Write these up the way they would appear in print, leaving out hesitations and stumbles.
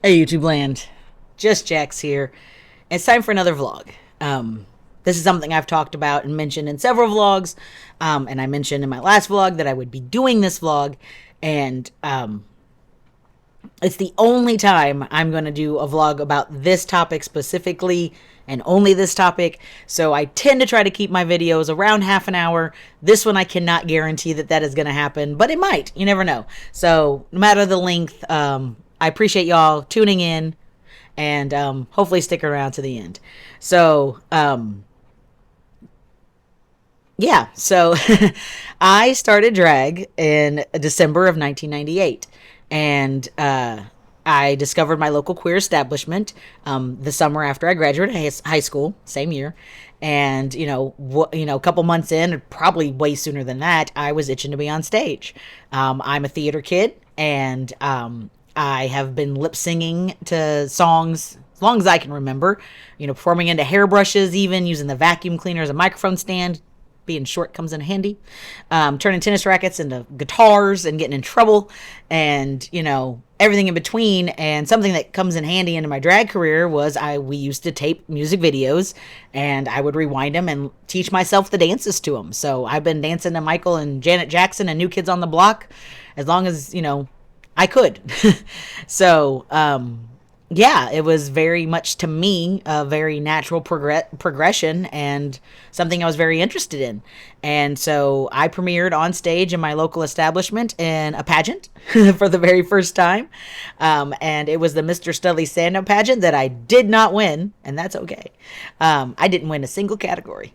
Hey YouTube land, just Jax here. It's time for another vlog. This is something I've talked about and mentioned in several vlogs, and I mentioned in my last vlog that I would be doing this vlog, and it's the only time I'm going to do a vlog about this topic specifically, and only this topic. So I tend to try to keep my videos around half an hour. This one I cannot guarantee that that is going to happen, but it might. You never know. So no matter the length, I appreciate y'all tuning in and hopefully stick around to the end. So, yeah, so I started drag in December of 1998, and I discovered my local queer establishment the summer after I graduated high school, same year. And a couple months in, probably way sooner than that, I was itching to be on stage. I'm a theater kid, and I have been lip singing to songs as long as I can remember. Performing into hairbrushes, even using the vacuum cleaner as a microphone stand. Being short comes in handy. Turning tennis rackets into guitars and getting in trouble, and everything in between. And something that comes in handy into my drag career was we used to tape music videos, and I would rewind them and teach myself the dances to them. So I've been dancing to Michael and Janet Jackson and New Kids on the Block as long as I could. So yeah, it was very much to me a very natural progression and something I was very interested in. And so I premiered on stage in my local establishment in a pageant for the very first time. And it was the Mr. Studley stand-up pageant that I did not win, and that's okay. I didn't win a single category,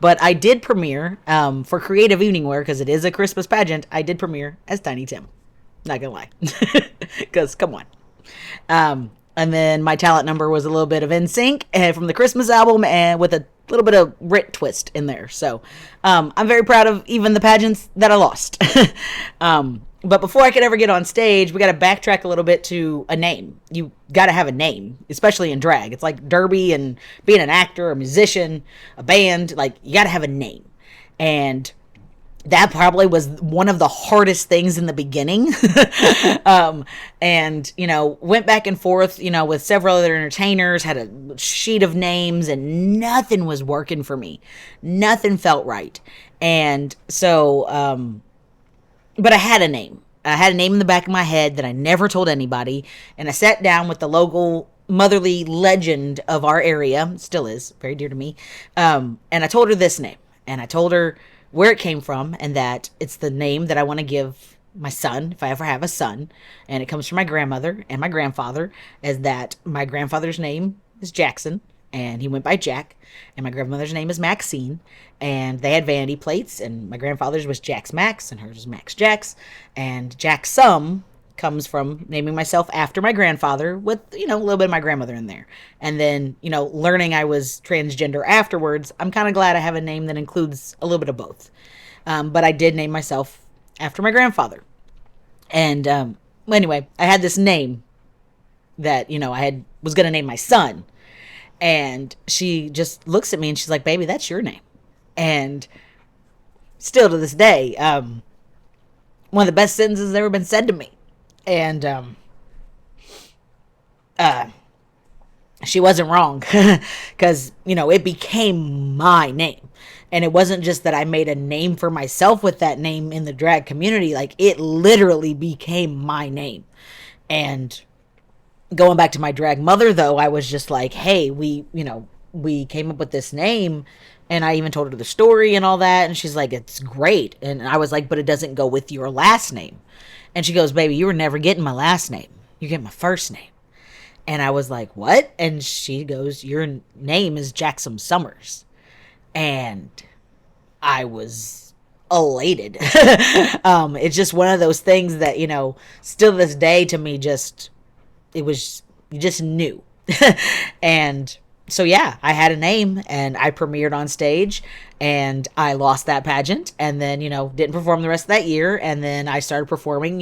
but I did premiere for Creative Evening Wear, because it is a Christmas pageant. I did premiere as Tiny Tim. Not gonna lie, because come on. And then my talent number was a little bit of NSYNC from the Christmas album, and with a little bit of Brit twist in there. So I'm very proud of even the pageants that I lost. But before I could ever get on stage, we got to backtrack a little bit to a name. You got to have a name, especially in drag. It's like derby and being an actor, a musician, a band. Like, you got to have a name. And that probably was one of the hardest things in the beginning. And went back and forth with several other entertainers, had a sheet of names, and nothing was working for me. Nothing felt right. And so but I had a name. I had a name in the back of my head that I never told anybody. And I sat down with the local motherly legend of our area, still is very dear to me, and I told her this name, and I told her where it came from, and that it's the name that I want to give my son if I ever have a son. And it comes from my grandmother and my grandfather, as that my grandfather's name is Jackson, and he went by Jack, and my grandmother's name is Maxine, and they had vanity plates, and my grandfather's was Jax Max and hers was Max Jax. And Jaxom comes from naming myself after my grandfather, with a little bit of my grandmother in there. And then learning I was transgender afterwards, I'm kind of glad I have a name that includes a little bit of both. But I did name myself after my grandfather. And anyway, I had this name that was going to name my son. And she just looks at me and she's like, "Baby, that's your name." And still to this day, one of the best sentences that's ever been said to me. And she wasn't wrong, because it became my name. And it wasn't just that I made a name for myself with that name in the drag community. Like, it literally became my name. And going back to my drag mother, though, I was just like, "Hey, we came up with this name." And I even told her the story and all that, and she's like, "It's great." And I was like, "But it doesn't go with your last name." And she goes, "Baby, you were never getting my last name. You get my first name." And I was like, "What?" And she goes, "Your name is Jaxom Summers." And I was elated. It's just one of those things that, still this day to me, you just knew. And so yeah, I had a name, and I premiered on stage, and I lost that pageant, and then didn't perform the rest of that year. And then I started performing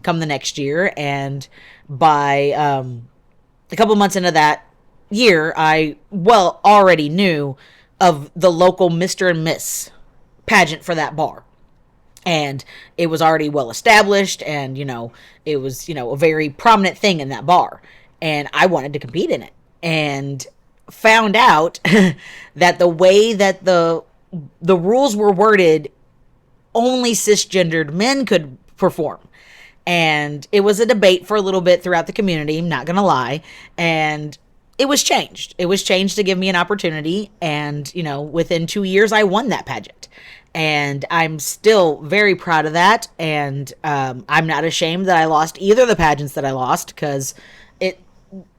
come the next year. And by a couple months into that year, I already knew of the local Mr. and Miss pageant for that bar. And it was already well established, and it was a very prominent thing in that bar, and I wanted to compete in it, and found out that the way that the rules were worded, only cisgendered men could perform. And it was a debate for a little bit throughout the community, I'm not gonna lie. And it was changed. It was changed to give me an opportunity. And, within 2 years, I won that pageant. And I'm still very proud of that. And I'm not ashamed that I lost either of the pageants that I lost, because it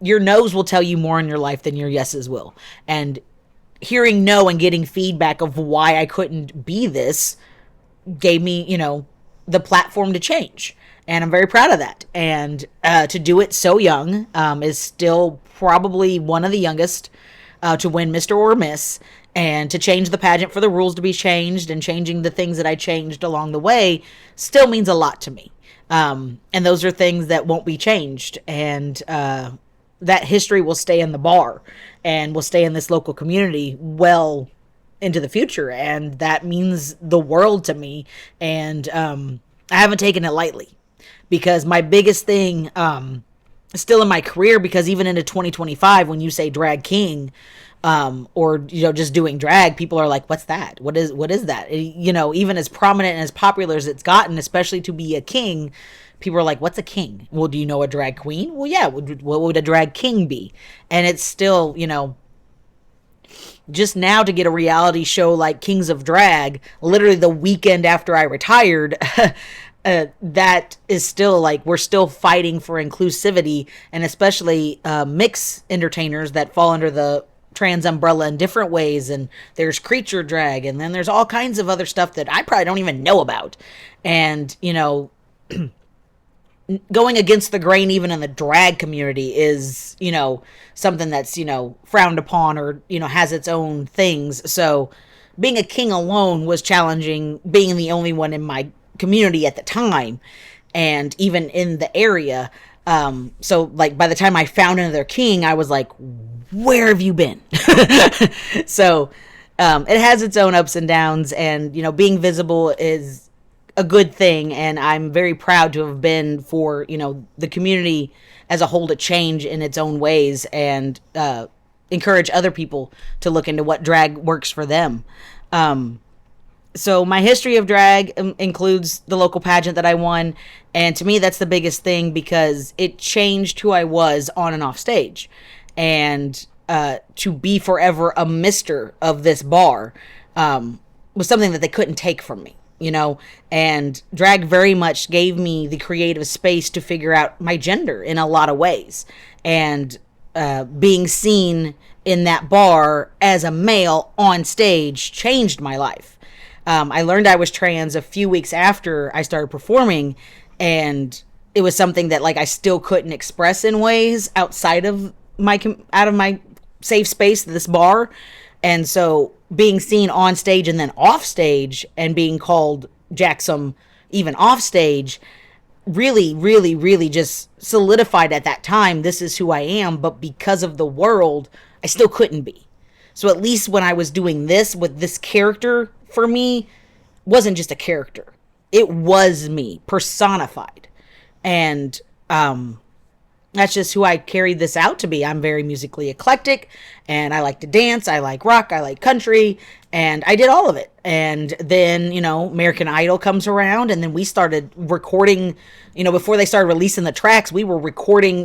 your no's will tell you more in your life than your yeses will. And hearing no and getting feedback of why I couldn't be this gave me, the platform to change. And I'm very proud of that. And to do it so young, is still probably one of the youngest to win Mr. or Miss, and to change the pageant for the rules to be changed, and changing the things that I changed along the way still means a lot to me. And those are things that won't be changed. And that history will stay in the bar and will stay in this local community well into the future. And that means the world to me. And I haven't taken it lightly, because my biggest thing still in my career, because even into 2025, when you say drag king, or just doing drag, people are like, what's that? What is that? Even as prominent and as popular as it's gotten, especially to be a king, people are like, what's a king? Well, do you know a drag queen? Well, yeah. What would a drag king be? And it's still, just now to get a reality show like Kings of Drag, literally the weekend after I retired, that is still like, we're still fighting for inclusivity, and especially mixed entertainers that fall under the trans umbrella in different ways. And there's creature drag, and then there's all kinds of other stuff that I probably don't even know about. And, going against the grain even in the drag community is, something that's, frowned upon, or, has its own things. So being a king alone was challenging, being the only one in my community at the time, and even in the area. So like by the time I found another king, I was like, where have you been? So it has its own ups and downs, and being visible is a good thing, and I'm very proud to have been for the community as a whole to change in its own ways, and encourage other people to look into what drag works for them. So my history of drag includes the local pageant that I won, and to me that's the biggest thing, because it changed who I was on and off stage. And to be forever a mister of this bar was something that they couldn't take from me. And drag very much gave me the creative space to figure out my gender in a lot of ways. And being seen in that bar as a male on stage changed my life. I learned I was trans a few weeks after I started performing, and it was something that like I still couldn't express in ways outside of my safe space, this bar. And so being seen on stage and then off stage, and being called Jaxom even off stage, really, really, really just solidified at that time, this is who I am. But because of the world, I still couldn't be. So at least when I was doing this with this character, for me, wasn't just a character. It was me personified. And that's just who I carried this out to be. I'm very musically eclectic, and I like to dance, I like rock, I like country, and I did all of it. And then, American Idol comes around, and then we started recording, before they started releasing the tracks, we were recording,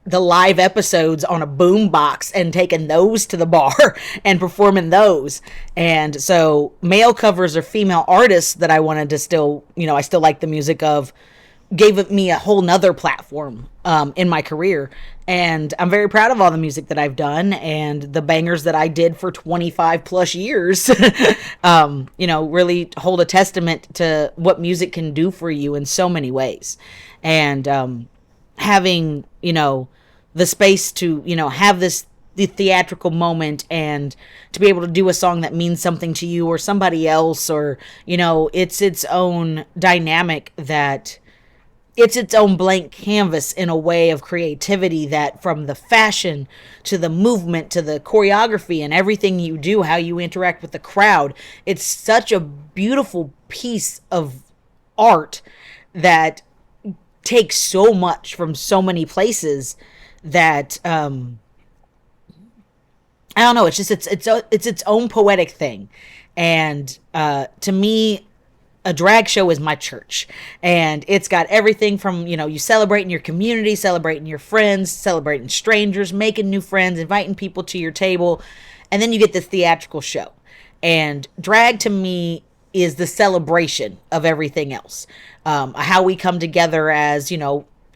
the live episodes on a boom box and taking those to the bar and performing those. And so male covers or female artists that I wanted to still, I still like the music of, gave me a whole nother platform in my career. And I'm very proud of all the music that I've done, and the bangers that I did for 25 plus years, really hold a testament to what music can do for you in so many ways. And having, the space to, have the theatrical moment, and to be able to do a song that means something to you or somebody else, or, it's its own dynamic, that it's its own blank canvas in a way of creativity, that from the fashion to the movement to the choreography and everything you do, how you interact with the crowd, it's such a beautiful piece of art that takes so much from so many places that I don't know. It's just it's its own poetic thing, and to me, a drag show is my church, and it's got everything from, you celebrating your community, celebrating your friends, celebrating strangers, making new friends, inviting people to your table, and then you get this theatrical show. And drag to me is the celebration of everything else. How we come together as,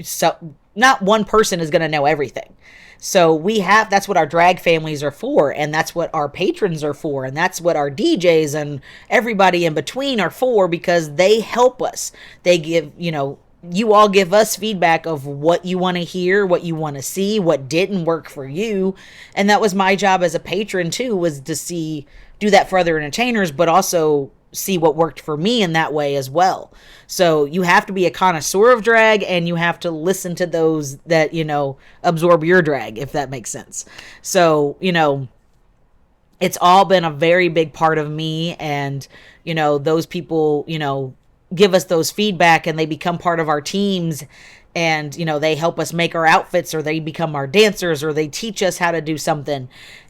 so not one person is going to know everything. So that's what our drag families are for, and that's what our patrons are for, and that's what our DJs and everybody in between are for, because they help us. They give, you all give us feedback of what you want to hear, what you want to see, what didn't work for you. And that was my job as a patron too, was to do that for other entertainers, but also see what worked for me in that way as well. So you have to be a connoisseur of drag, and you have to listen to those that, absorb your drag, if that makes sense. So, it's all been a very big part of me, and, those people, give us those feedback, and they become part of our teams, and they help us make our outfits, or they become our dancers, or they teach us how to do something,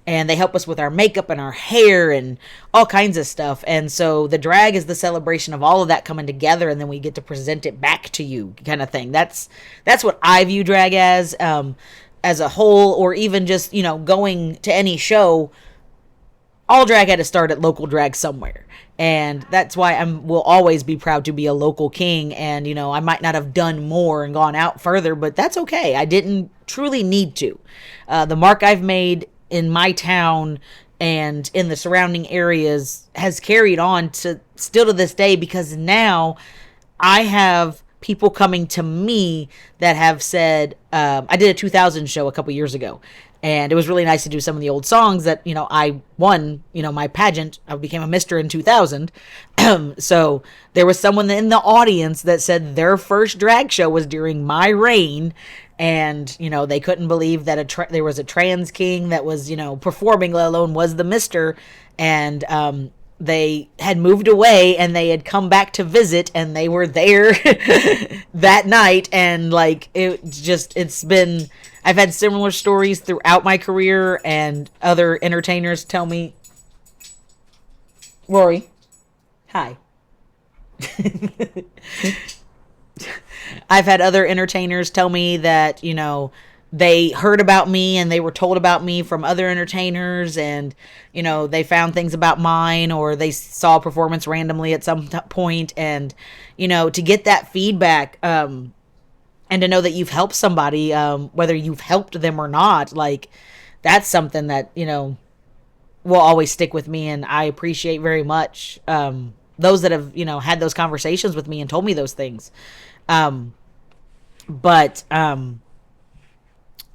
and they help us with our makeup and our hair and all kinds of stuff. And so the drag is the celebration of all of that coming together, and then we get to present it back to you, kind of thing. That's what I view drag as a whole, or even just going to any show. All drag had to start at local drag somewhere, and that's why will always be proud to be a local king. And I might not have done more and gone out further, but that's okay. I didn't truly need to. The mark I've made in my town and in the surrounding areas has carried on to still to this day, because now I have people coming to me that have said, I did a 2000 show a couple years ago, and it was really nice to do some of the old songs that, I won, my pageant. I became a Mister in 2000. So there was someone in the audience that said their first drag show was during my reign. And, they couldn't believe that there was a trans king that was, performing, let alone was the Mister. And, they had moved away, and they had come back to visit, and they were there that night. And I've had similar stories throughout my career, and other entertainers tell me, Rory, hi. I've had other entertainers tell me that, they heard about me and they were told about me from other entertainers, and, they found things about mine, or they saw a performance randomly at some point. And, to get that feedback, and to know that you've helped somebody, whether you've helped them or not, that's something that, will always stick with me. And I appreciate very much, those that have, had those conversations with me and told me those things. But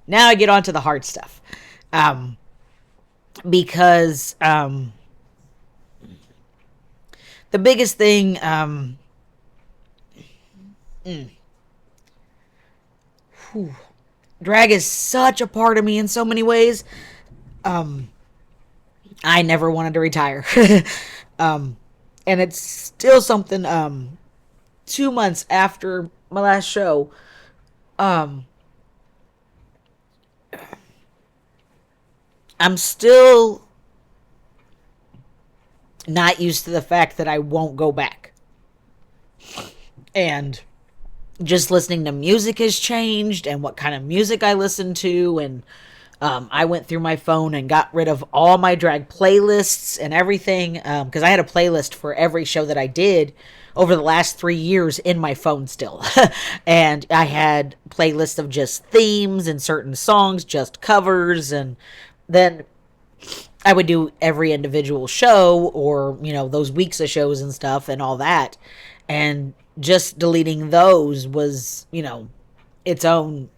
now I get on to the hard stuff. Because the biggest thing, drag is such a part of me in so many ways. I never wanted to retire. And it's still something, 2 months after my last show, I'm still not used to the fact that I won't go back. And just listening to music has changed, and what kind of music I listen to. And I went through my phone and got rid of all my drag playlists and everything, because I had a playlist for every show that I did over the last 3 years in my phone still. And I had playlists of just themes and certain songs, just covers. And then I would do every individual show, or, those weeks of shows and stuff and all that. And just deleting those was, its own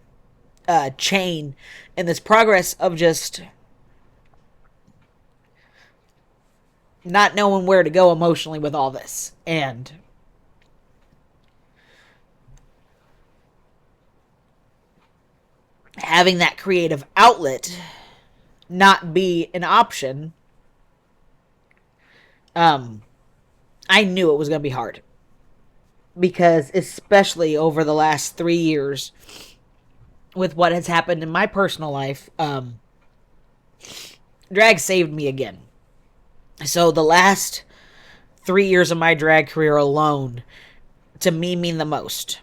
chain in this progress of just not knowing where to go emotionally with all this. And having that creative outlet not be an option, I knew it was going to be hard. because especially over the last 3 years with what has happened in my personal life, drag saved me again. So the last 3 years of my drag career alone to me mean the most.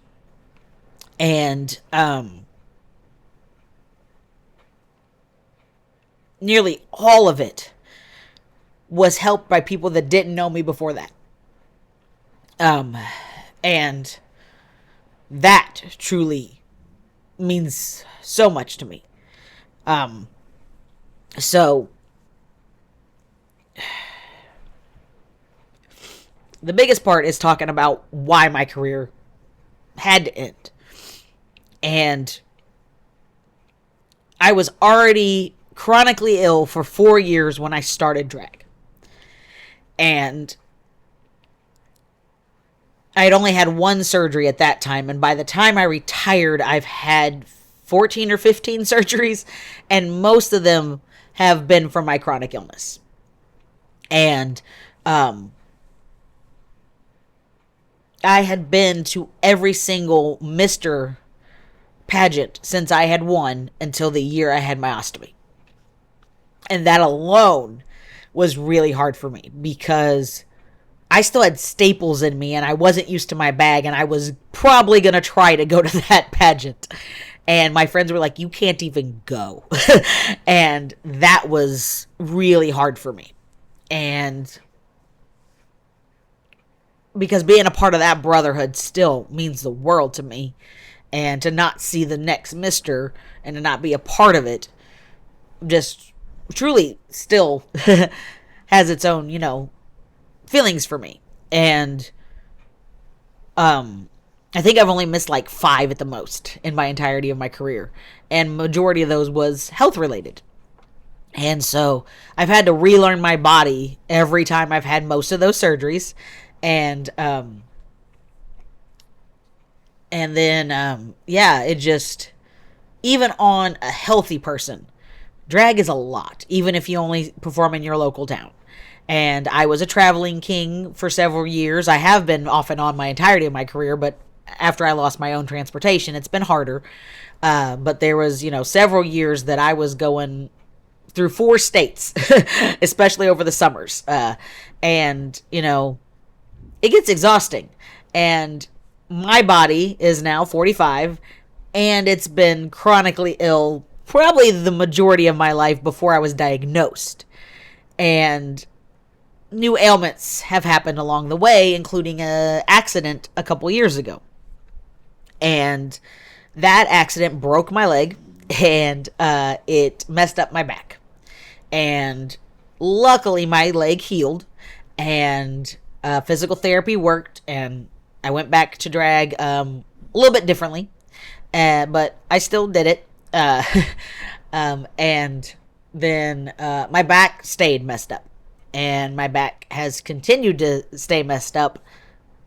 And nearly all of it was helped by people that didn't know me before that. And that truly means so much to me. So the biggest part is talking about why my career had to end. And I was already chronically ill for 4 years when I started drag. And I had only had one surgery at that time. And by the time I retired, I've had 14 or 15 surgeries. And most of them have been from my chronic illness. And I had been to every single Mr. pageant since I had won until the year I had my ostomy. And that alone was really hard for me because I still had staples in me and I wasn't used to my bag, and I was probably going to try to go to that pageant. And my friends were like, you can't even go. And that was really hard for me. And because being a part of that brotherhood still means the world to me. And to not see the next Mister and to not be a part of it just truly still has its own, feelings for me. And I think I've only missed like 5 at the most in my entirety of my career. And majority of those was health related. And so I've had to relearn my body every time I've had most of those surgeries. And then, it just, even on a healthy person, drag is a lot, even if you only perform in your local town. And I was a traveling king for several years. I have been off and on my entirety of my career, but after I lost my own transportation, it's been harder. But there was, several years that I was going through 4 states, especially over the summers. And, it gets exhausting. And my body is now 45, and it's been chronically ill probably the majority of my life before I was diagnosed. And new ailments have happened along the way, including an accident a couple years ago. And that accident broke my leg, and it messed up my back. And luckily my leg healed, and physical therapy worked, and I went back to drag a little bit differently, but I still did it. And then my back stayed messed up, and my back has continued to stay messed up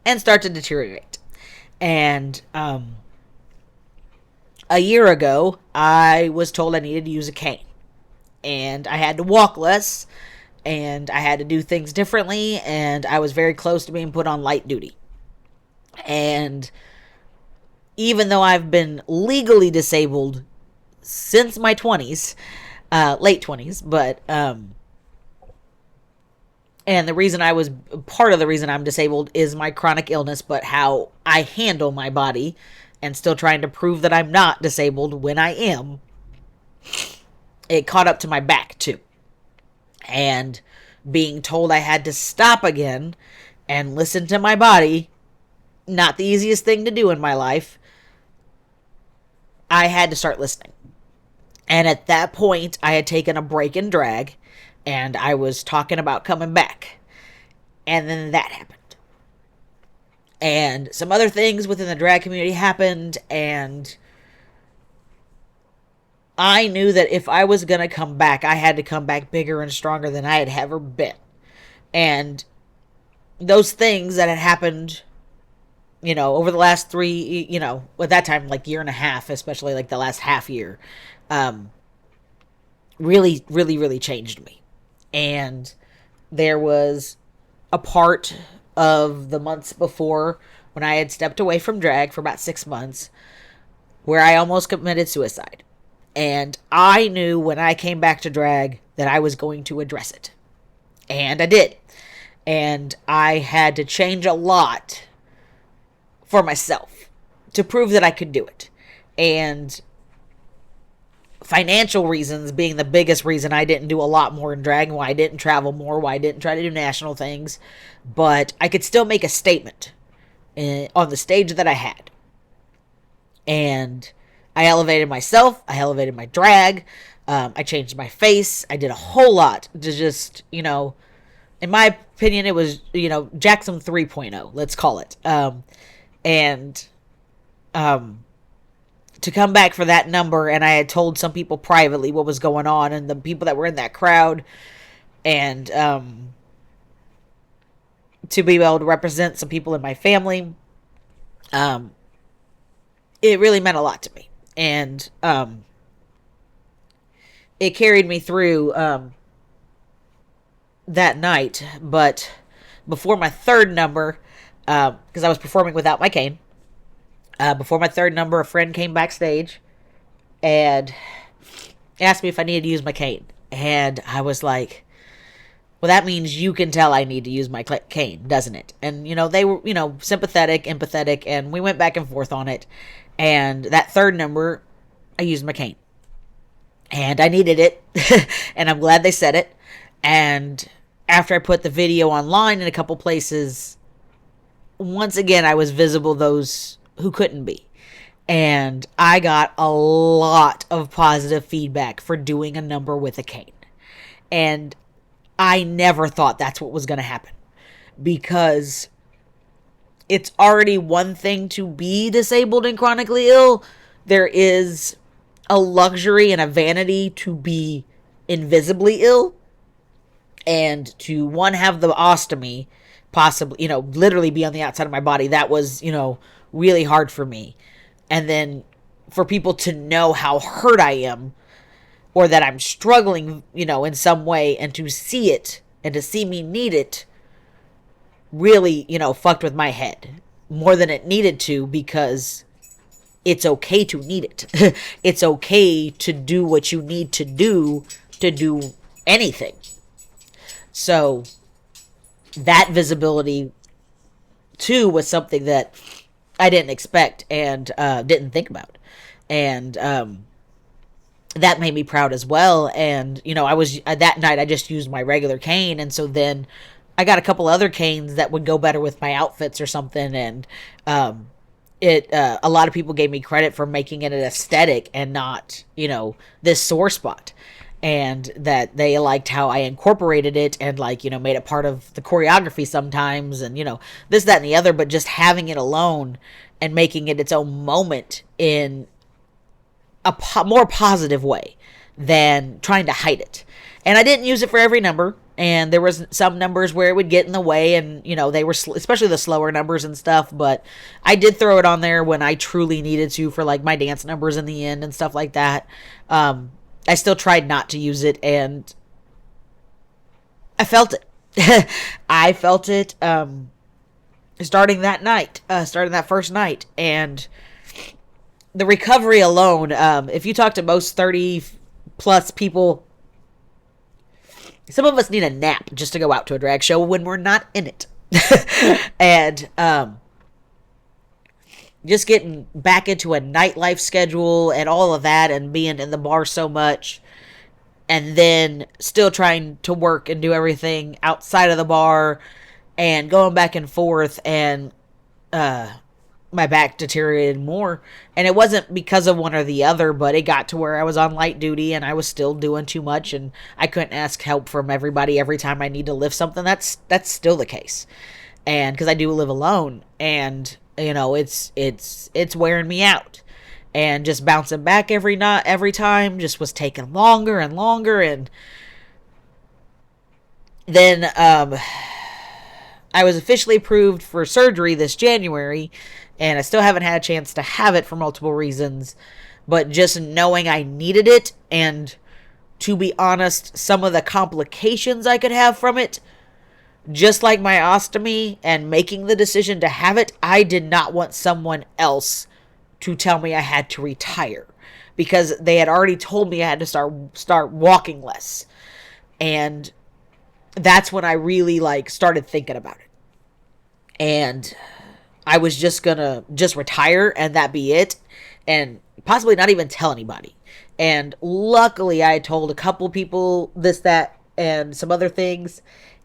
and start to deteriorate. And a year ago, I was told I needed to use a cane, and I had to walk less, and I had to do things differently, and I was very close to being put on light duty. And even though I've been legally disabled since my 20s, late 20s, but and the reason part of the reason I'm disabled is my chronic illness, but how I handle my body, and still trying to prove that I'm not disabled when I am, it caught up to my back too. And being told I had to stop again and listen to my body, not the easiest thing to do in my life, I had to start listening. And at that point, I had taken a break in drag, and I was talking about coming back. And then that happened. And some other things within the drag community happened, and I knew that if I was going to come back, I had to come back bigger and stronger than I had ever been. And those things that had happened, over the last 3, at that time, like year and a half, especially like the last half year, really, really, really changed me. And there was a part of the months before when I had stepped away from drag for about 6 months, where I almost committed suicide. And I knew when I came back to drag that I was going to address it. And I did. And I had to change a lot for myself to prove that I could do it. And financial reasons being the biggest reason I didn't do a lot more in drag, why I didn't travel more, why I didn't try to do national things. But I could still make a statement on the stage that I had. And I elevated myself. I elevated my drag. I changed my face. I did a whole lot to just, in my opinion, it was, Jaxom 3.0, let's call it. And to come back for that number, and I had told some people privately what was going on, and the people that were in that crowd, and to be able to represent some people in my family, it really meant a lot to me. And it carried me through that night. But before my third number, because I was performing without my cane, before my third number, a friend came backstage and asked me if I needed to use my cane. And I was like, well, that means you can tell I need to use my cane, doesn't it? And, they were, sympathetic, empathetic, and we went back and forth on it. And that third number, I used my cane. And I needed it. And I'm glad they said it. And after I put the video online in a couple places, once again, I was visible those who couldn't be. And I got a lot of positive feedback for doing a number with a cane. And I never thought that's what was going to happen, because it's already one thing to be disabled and chronically ill. There is a luxury and a vanity to be invisibly ill, and to have the ostomy, possibly, literally be on the outside of my body. That was, really hard for me. And then for people to know how hurt I am, or that I'm struggling, in some way, and to see it and to see me need it really, fucked with my head more than it needed to, because it's okay to need it. It's okay to do what you need to do anything. So that visibility too was something that I didn't expect and didn't think about. And that made me proud as well. And, I was, that night I just used my regular cane. And so then I got a couple other canes that would go better with my outfits or something. And a lot of people gave me credit for making it an aesthetic and not, this sore spot. And that they liked how I incorporated it and made it part of the choreography sometimes, and, this, that, and the other, but just having it alone and making it its own moment in a more positive way than trying to hide it. And I didn't use it for every number. And there was some numbers where it would get in the way, and, they were, especially the slower numbers and stuff, but I did throw it on there when I truly needed to for my dance numbers in the end and stuff like that. I still tried not to use it, and I felt it. I felt it starting that night, starting that first night. And the recovery alone, if you talk to most 30-plus people, some of us need a nap just to go out to a drag show when we're not in it. And just getting back into a nightlife schedule and all of that, and being in the bar so much, and then still trying to work and do everything outside of the bar, and going back and forth, and my back deteriorated more. And it wasn't because of one or the other, but it got to where I was on light duty and I was still doing too much, and I couldn't ask help from everybody every time I need to lift something. That's still the case. And because I do live alone, and it's wearing me out, and just bouncing back every time just was taking longer and longer. And then I was officially approved for surgery this January, and I still haven't had a chance to have it for multiple reasons, but just knowing I needed it, and to be honest, some of the complications I could have from it Just like my ostomy and making the decision to have it, I did not want someone else to tell me I had to retire, because they had already told me I had to start walking less. And that's when I really like started thinking about it. And I was just gonna just retire and that be it, and possibly not even tell anybody. And luckily I told a couple people this, that, and some other things,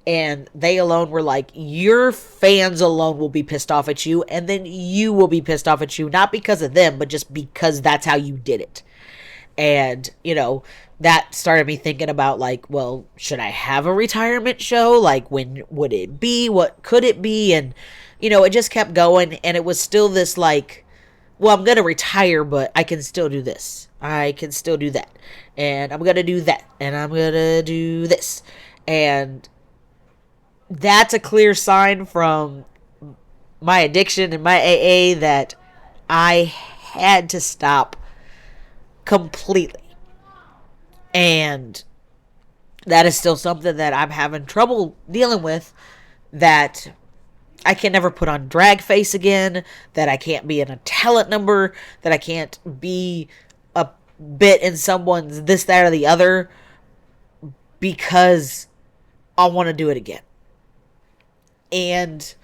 and they alone were like, your fans alone will be pissed off at you, and then you will be pissed off at you, not because of them, but just because that's how you did it. And that started me thinking about, like, well, should I have a retirement show? Like, when would it be? What could it be? And it just kept going, and it was still this, like, well, I'm gonna retire, but I can still do this, I can still do that, and I'm gonna do that, and I'm gonna do this. And that's a clear sign from my addiction and my AA that I had to stop completely. And that is still something that I'm having trouble dealing with, that I can never put on drag face again, that I can't be in a talent number, that I can't be a bit in someone's this, that, or the other, because I want to do it again. And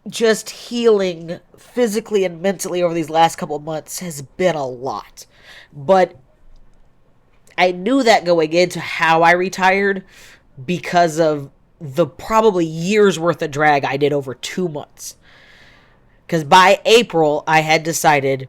just healing physically and mentally over these last couple of months has been a lot. But I knew that going into how I retired, because of the probably years worth of drag I did over 2 months. Because by April, I had decided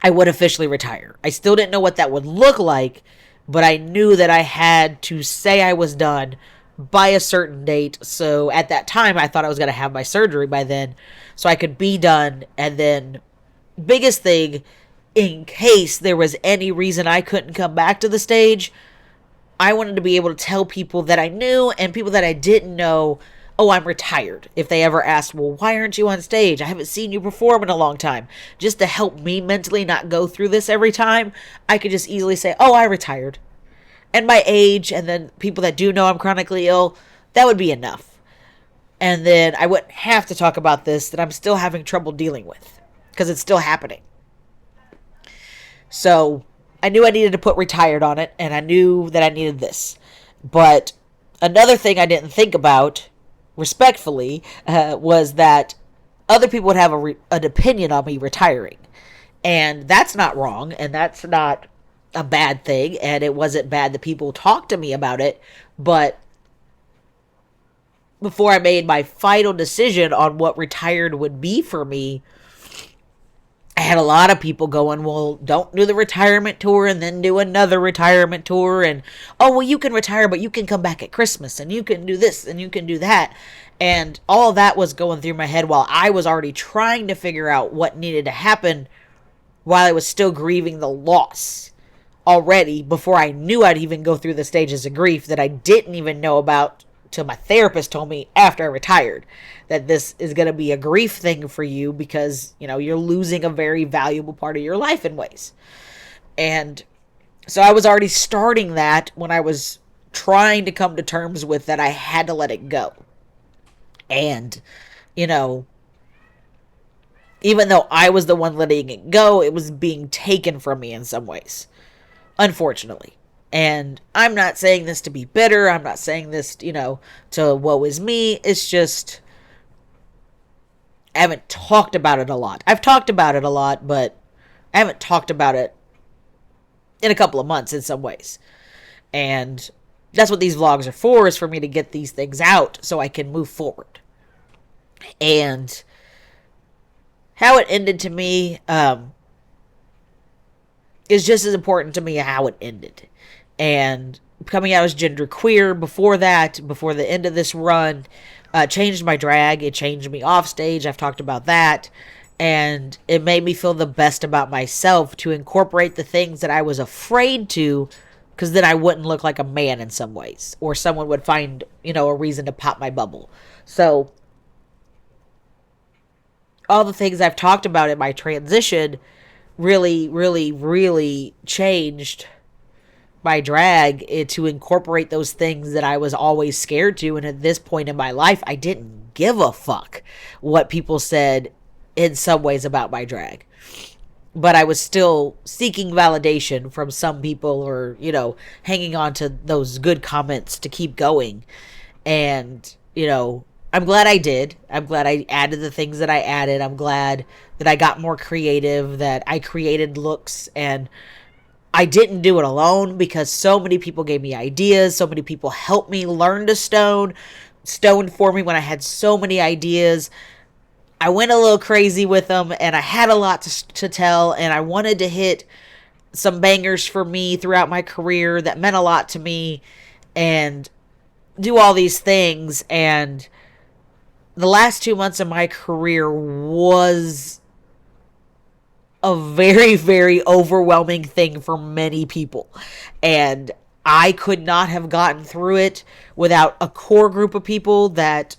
I would officially retire. I still didn't know what that would look like, but I knew that I had to say I was done by a certain date. So at that time, I thought I was going to have my surgery by then, so I could be done. And then, biggest thing, in case there was any reason I couldn't come back to the stage, I wanted to be able to tell people that I knew and people that I didn't know, oh, I'm retired. If they ever asked, well, why aren't you on stage? I haven't seen you perform in a long time. Just to help me mentally not go through this every time, I could just easily say, oh, I retired. And my age, and then people that do know I'm chronically ill, that would be enough. And then I wouldn't have to talk about this that I'm still having trouble dealing with, because it's still happening. So I knew I needed to put retired on it, and I knew that I needed this. But another thing I didn't think about, respectfully, was that other people would have an opinion on me retiring. And that's not wrong, and that's not a bad thing, and it wasn't bad that people talked to me about it. But before I made my final decision on what retired would be for me, I had a lot of people going, well, don't do the retirement tour and then do another retirement tour. And, oh, well, you can retire, but you can come back at Christmas, and you can do this and you can do that. And all that was going through my head while I was already trying to figure out what needed to happen, while I was still grieving the loss already, before I knew I'd even go through the stages of grief that I didn't even know about till my therapist told me after I retired that this is going to be a grief thing for you, because you're losing a very valuable part of your life in ways. And so I was already starting that when I was trying to come to terms with that I had to let it go. And even though I was the one letting it go, it was being taken from me in some ways, unfortunately. And I'm not saying this to be bitter. I'm not saying this, to woe is me. It's just, I haven't talked about it a lot. I've talked about it a lot, but I haven't talked about it in a couple of months in some ways. And that's what these vlogs are for, is for me to get these things out so I can move forward. And how it ended to me is just as important to me as how it ended. And coming out as genderqueer before that, before the end of this run, changed my drag. It changed me off stage. I've talked about that. And it made me feel the best about myself to incorporate the things that I was afraid to, because then I wouldn't look like a man in some ways, or someone would find, a reason to pop my bubble. So all the things I've talked about in my transition really, really, really changed my drag to incorporate those things that I was always scared to. And at this point in my life, I didn't give a fuck what people said in some ways about my drag. But I was still seeking validation from some people, or, hanging on to those good comments to keep going. And, I'm glad I did. I'm glad I added the things that I added. I'm glad that I got more creative, that I created looks, and I didn't do it alone because so many people gave me ideas. So many people helped me learn to stone for me when I had so many ideas. I went a little crazy with them, and I had a lot to tell, and I wanted to hit some bangers for me throughout my career that meant a lot to me, and do all these things. And the last 2 months of my career was a very, very overwhelming thing for many people. And I could not have gotten through it without a core group of people that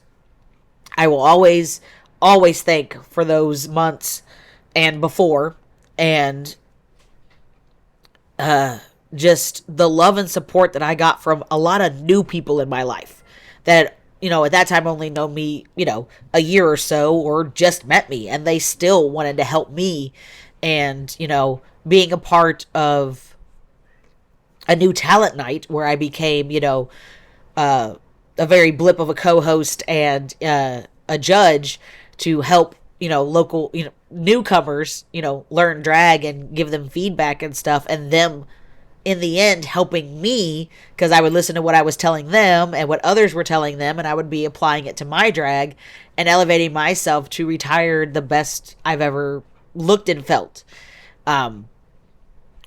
I will always, always thank for those months and before. And just the love and support that I got from a lot of new people in my life that, at that time only know me, a year or so, or just met me, and they still wanted to help me. And, being a part of a new talent night where I became, a very blip of a co-host and a judge to help, local, newcomers, learn drag and give them feedback and stuff, and them in the end helping me, because I would listen to what I was telling them and what others were telling them, and I would be applying it to my drag and elevating myself to retire the best I've ever looked and felt. All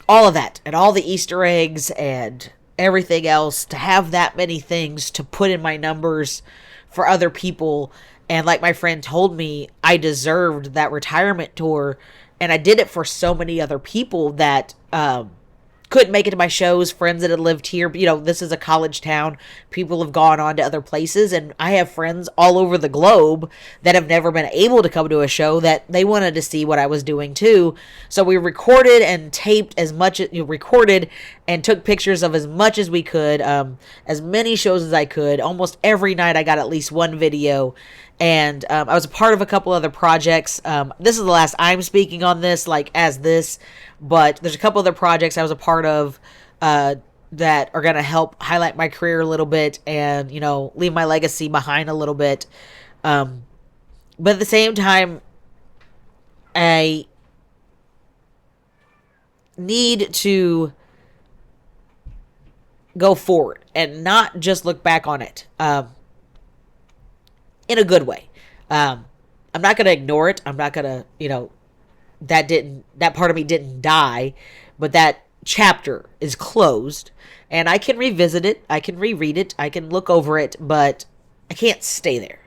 of that and all the Easter eggs and everything else, to have that many things to put in my numbers for other people. And like my friend told me, I deserved that retirement tour, and I did it for so many other people that couldn't make it to my shows, friends that had lived here. This is a college town. People have gone on to other places, and I have friends all over the globe that have never been able to come to a show that they wanted to see what I was doing too. So we recorded and taped as much as recorded and took pictures of as much as we could, as many shows as I could. Almost every night I got at least one video. And I was a part of a couple other projects. This is the last I'm speaking on this, but there's a couple other projects I was a part of that are going to help highlight my career a little bit and, leave my legacy behind a little bit. But at the same time, I need to go forward and not just look back on it. In a good way. I'm not going to ignore it. I'm not going to, that part of me didn't die, but that chapter is closed, and I can revisit it. I can reread it. I can look over it, but I can't stay there.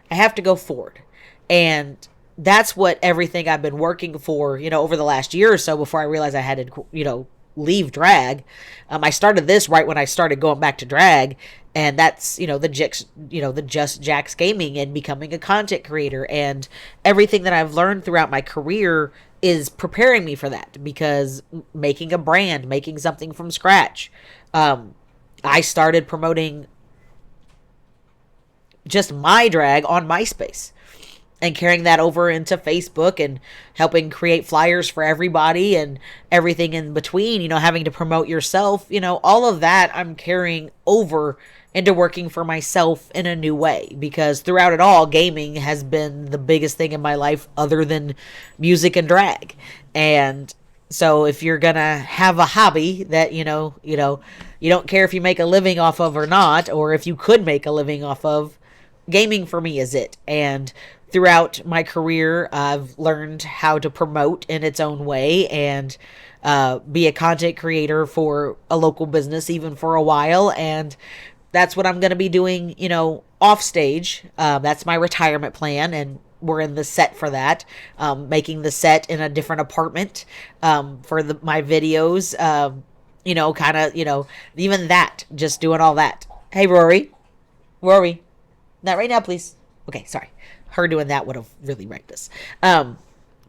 I have to go forward. And that's what everything I've been working for, over the last year or so before I realized I had to, leave drag. I started this right when I started going back to drag, and that's, the Just Jax Gaming and becoming a content creator, and everything that I've learned throughout my career is preparing me for that, because making a brand, making something from scratch, I started promoting just my drag on MySpace and carrying that over into Facebook and helping create flyers for everybody and everything in between, having to promote yourself, all of that I'm carrying over into working for myself in a new way, because throughout it all, gaming has been the biggest thing in my life other than music and drag. And so if you're gonna have a hobby that, you don't care if you make a living off of or not, or if you could make a living off of, gaming for me is it. And throughout my career, I've learned how to promote in its own way and be a content creator for a local business, even for a while. And that's what I'm going to be doing, off stage. That's my retirement plan, and we're in the set for that. Making the set in a different apartment for my videos. Even that, just doing all that. Hey, Rory, not right now, please. Okay, sorry. Her doing that would have really wrecked us.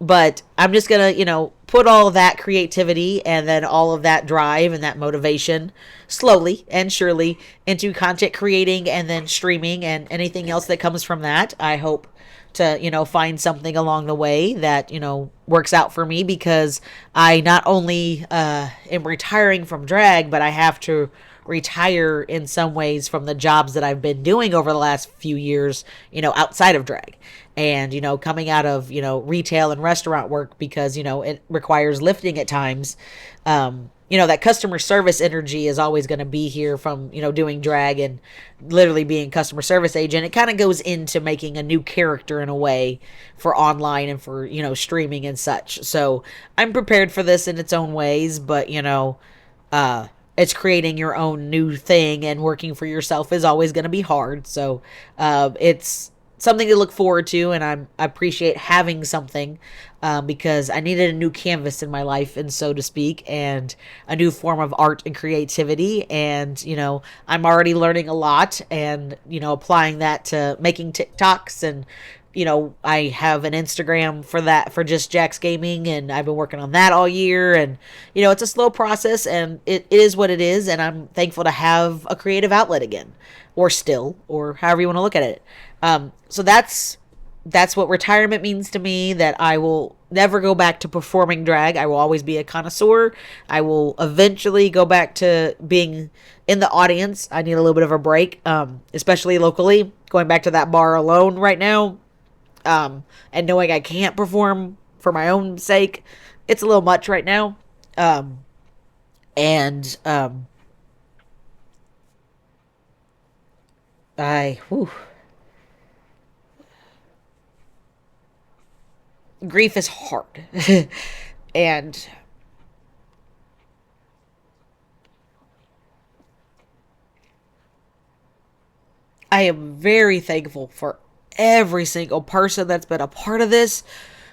But I'm just gonna, put all of that creativity and then all of that drive and that motivation slowly and surely into content creating and then streaming and anything else that comes from that. I hope to, find something along the way that, works out for me, because I not only am retiring from drag, but I have to retire in some ways from the jobs that I've been doing over the last few years, outside of drag. And, coming out of, retail and restaurant work, because, it requires lifting at times. That customer service energy is always going to be here from, doing drag and literally being customer service agent. It kind of goes into making a new character in a way for online and for, streaming and such. So I'm prepared for this in its own ways, but, it's creating your own new thing, and working for yourself is always going to be hard. So it's something to look forward to, and I appreciate having something, because I needed a new canvas in my life, and so to speak, and a new form of art and creativity. And I'm already learning a lot, and applying that to making TikToks. And I have an Instagram for that, for just Jax Gaming, and I've been working on that all year. And it's a slow process, and it is what it is. And I'm thankful to have a creative outlet again, or still, or however you want to look at it. So that's what retirement means to me. That I will never go back to performing drag. I will always be a connoisseur. I will eventually go back to being in the audience. I need a little bit of a break, especially locally. Going back to that bar alone right now, and knowing I can't perform for my own sake, it's a little much right now. And I whew, grief is hard. And I am very thankful for every single person that's been a part of this,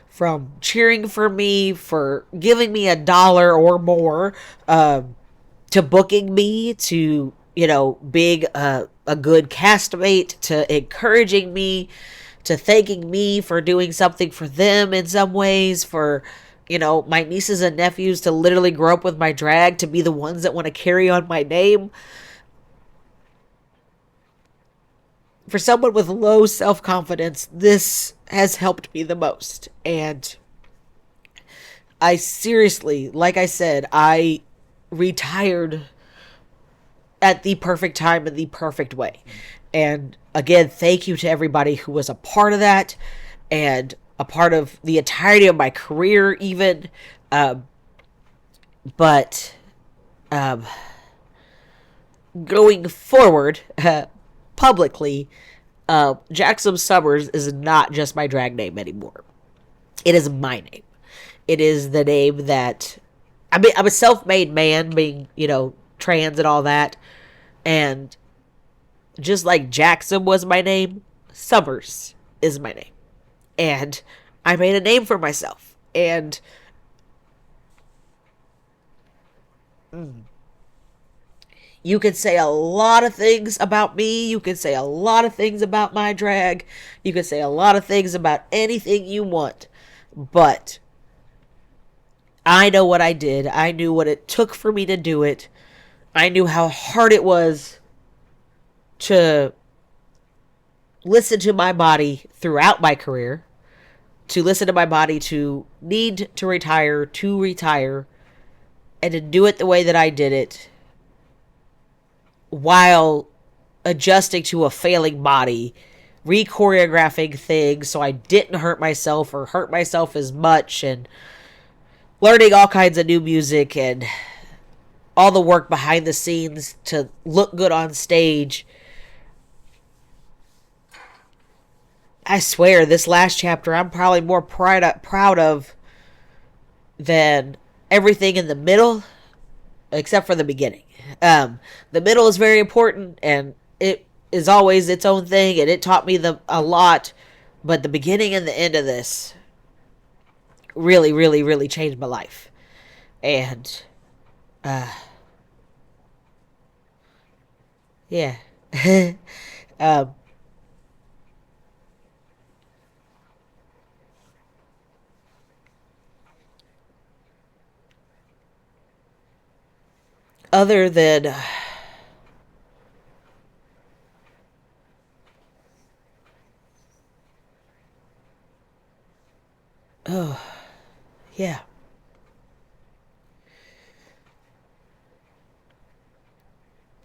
from cheering for me, for giving me $1 or more, to booking me, to being a good castmate, to encouraging me, to thanking me for doing something for them in some ways, for my nieces and nephews to literally grow up with my drag, to be the ones that want to carry on my name. For someone with low self-confidence, this has helped me the most. And I seriously, like I said, I retired at the perfect time, in the perfect way. And again, thank you to everybody who was a part of that, and a part of the entirety of my career, even. But going forward, publicly, Jaxom Summers is not just my drag name anymore. It is my name. It is the name that, I'm a self-made man, being trans and all that. And just like Jaxom was my name, Summers is my name. And I made a name for myself. And you can say a lot of things about me. You can say a lot of things about my drag. You can say a lot of things about anything you want. But I know what I did. I knew what it took for me to do it. I knew how hard it was to listen to my body throughout my career, to listen to my body to need to retire, and to do it the way that I did it, while adjusting to a failing body, re-choreographing things so I didn't hurt myself or hurt myself as much, and learning all kinds of new music, and all the work behind the scenes to look good on stage. I swear, this last chapter I'm probably more proud of than everything in the middle, except for the beginning. The middle is very important, and it is always its own thing, and it taught me a lot. But the beginning and the end of this really, really, really changed my life. And yeah. um, other than, oh, yeah,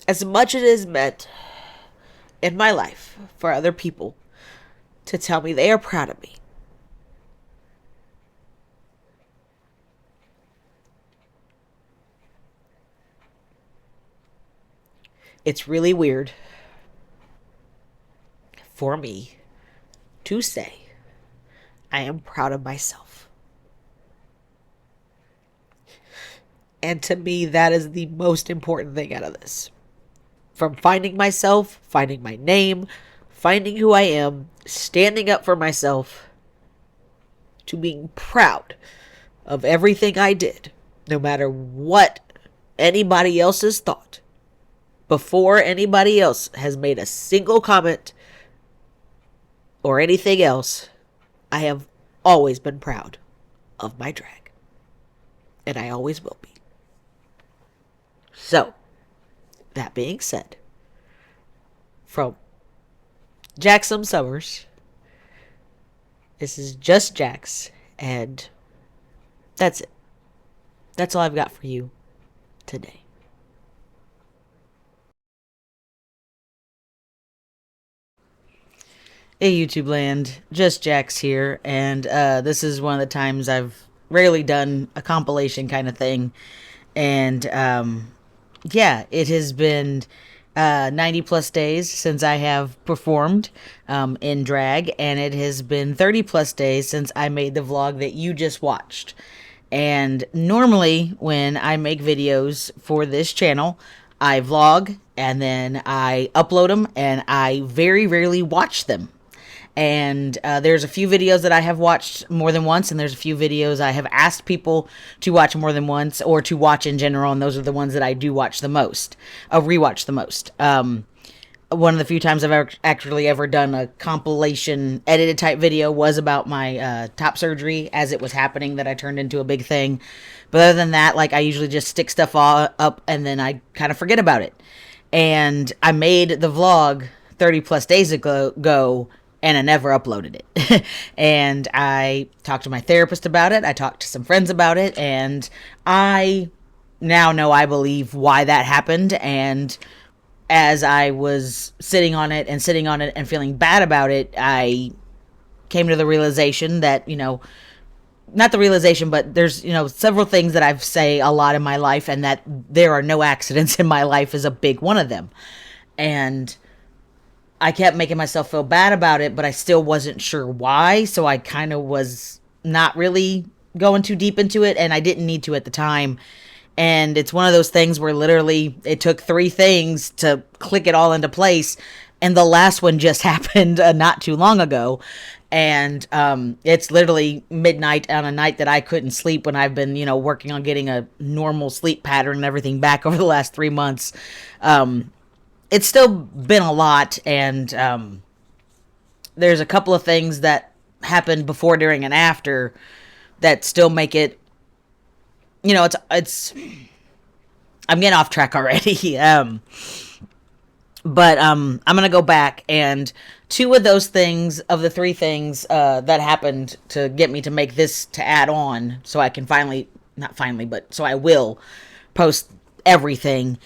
as much as it is meant in my life for other people to tell me they are proud of me, it's really weird for me to say I am proud of myself. And to me, that is the most important thing out of this. From finding myself, finding my name, finding who I am, standing up for myself, to being proud of everything I did, no matter what anybody else has thought, before anybody else has made a single comment or anything else. I have always been proud of my drag, and I always will be. So, that being said, from Jaxom Summers, this is just Jax, and that's it. That's all I've got for you today. Hey, YouTube land, just Jax here, and this is one of the times I've rarely done a compilation kind of thing, and yeah, it has been 90 plus days since I have performed in drag, and it has been 30 plus days since I made the vlog that you just watched. And normally, when I make videos for this channel, I vlog and then I upload them, and I very rarely watch them. And there's a few videos that I have watched more than once, and there's a few videos I have asked people to watch more than once, or to watch in general, and those are the ones that I do watch the most, rewatch the most. One of the few times I've actually ever done a compilation edited type video was about my top surgery as it was happening, that I turned into a big thing. But other than that, like, I usually just stick stuff all up and then I kind of forget about it. And I made the vlog 30 plus days ago, and I never uploaded it. And I talked to my therapist about it. I talked to some friends about it, and I now know, I believe, why that happened. And as I was sitting on it and feeling bad about it, I came to the realization that, not the realization, but there's, several things that I've say a lot in my life, and that there are no accidents in my life is a big one of them. And I kept making myself feel bad about it, but I still wasn't sure why. So I kind of was not really going too deep into it, and I didn't need to at the time. And it's one of those things where literally it took 3 things to click it all into place. And the last one just happened not too long ago. And it's literally midnight on a night that I couldn't sleep, when I've been, working on getting a normal sleep pattern and everything back over the last 3 months. It's still been a lot, and there's a couple of things that happened before, during, and after that still make it, it's I'm getting off track already. But I'm gonna go back, and 2 of those things, of the 3 things that happened to get me to make this, to add on, so I can not finally, but so I will post everything.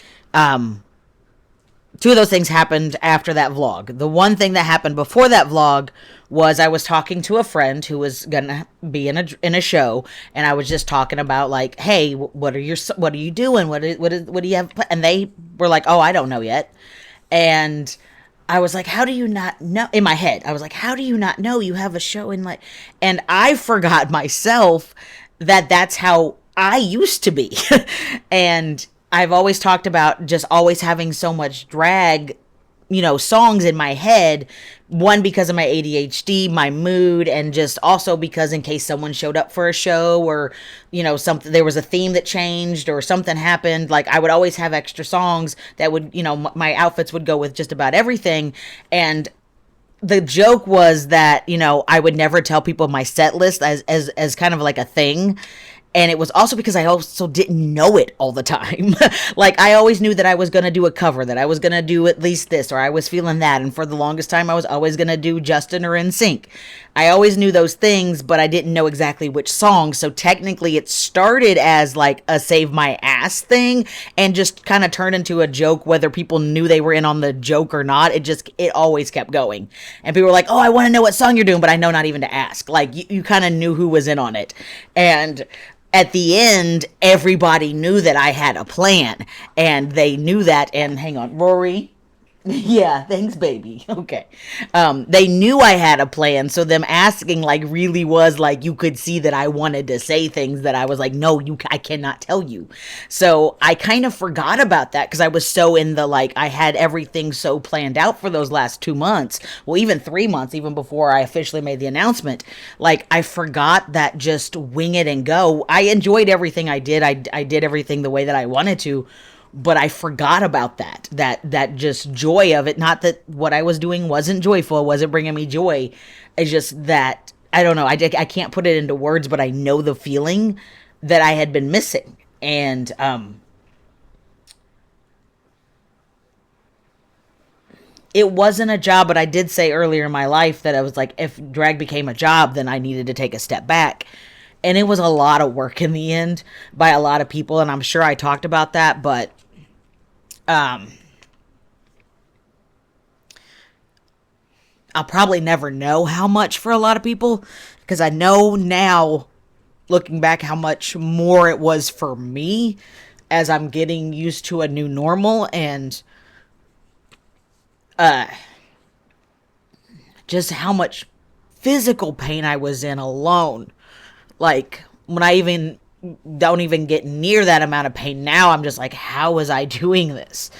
2 of those things happened after that vlog. The one thing that happened before that vlog was I was talking to a friend who was gonna be in a show, and I was just talking about, like, hey, what are you doing? What do you have? And they were like, oh, I don't know yet. And I was like, how do you not know? In my head, I was like, how do you not know you have a show in, like? And I forgot myself that that's how I used to be. And I've always talked about just always having so much drag, songs in my head. One, because of my ADHD, my mood, and just also because in case someone showed up for a show, or, something, there was a theme that changed or something happened, like, I would always have extra songs that would, my outfits would go with just about everything. And the joke was that, I would never tell people my set list as kind of like a thing. And it was also because I also didn't know it all the time. Like, I always knew that I was going to do a cover, that I was going to do at least this, or I was feeling that. And for the longest time, I was always going to do Justin or NSYNC. I always knew those things, but I didn't know exactly which song. So technically, it started as like a save my ass thing and just kind of turned into a joke, whether people knew they were in on the joke or not. It always kept going. And people were like, oh, I want to know what song you're doing, but I know not even to ask. Like, you kind of knew who was in on it. And at the end, everybody knew that I had a plan, and they knew that. And hang on, Rory. Yeah, thanks, baby. Okay. They knew I had a plan, so them asking like really was like you could see that I wanted to say things that I was like, no, I cannot tell you. So I kind of forgot about that because I was so in the like I had everything so planned out for those last 2 months, well, even 3 months, even before I officially made the announcement. Like I forgot that just wing it and go. I enjoyed everything I did. I did everything the way that I wanted to, but I forgot about that just joy of it. Not that what I was doing wasn't joyful, wasn't bringing me joy. It's just that I don't know. I can't put it into words, but I know the feeling that I had been missing. And it wasn't a job, but I did say earlier in my life that I was like, if drag became a job, then I needed to take a step back. And it was a lot of work in the end by a lot of people, and I'm sure I talked about that, but um, I'll probably never know how much for a lot of people because I know now, looking back, how much more it was for me as I'm getting used to a new normal and uh, just how much physical pain I was in alone. Like, when I even don't even get near that amount of pain now, I'm just like, how was I doing this?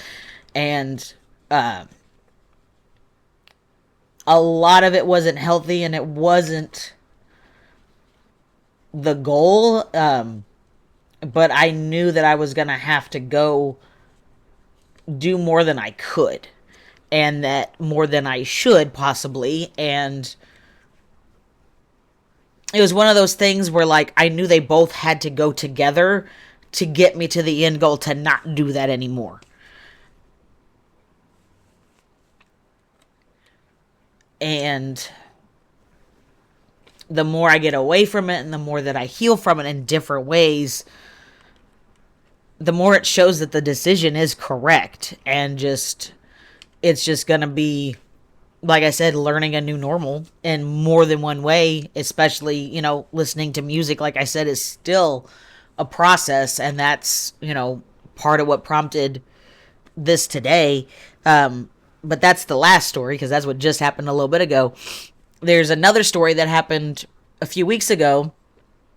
And uh, a lot of it wasn't healthy and it wasn't the goal. But I knew that I was going to have to go do more than I could and that more than I should possibly. And it was one of those things where like I knew they both had to go together to get me to the end goal to not do that anymore. And the more I get away from it and the more that I heal from it in different ways, the more it shows that the decision is correct. And just it's just going to be, like I said, learning a new normal in more than one way, especially, listening to music, like I said, is still a process. And that's, part of what prompted this today. But that's the last story because that's what just happened a little bit ago. There's another story that happened a few weeks ago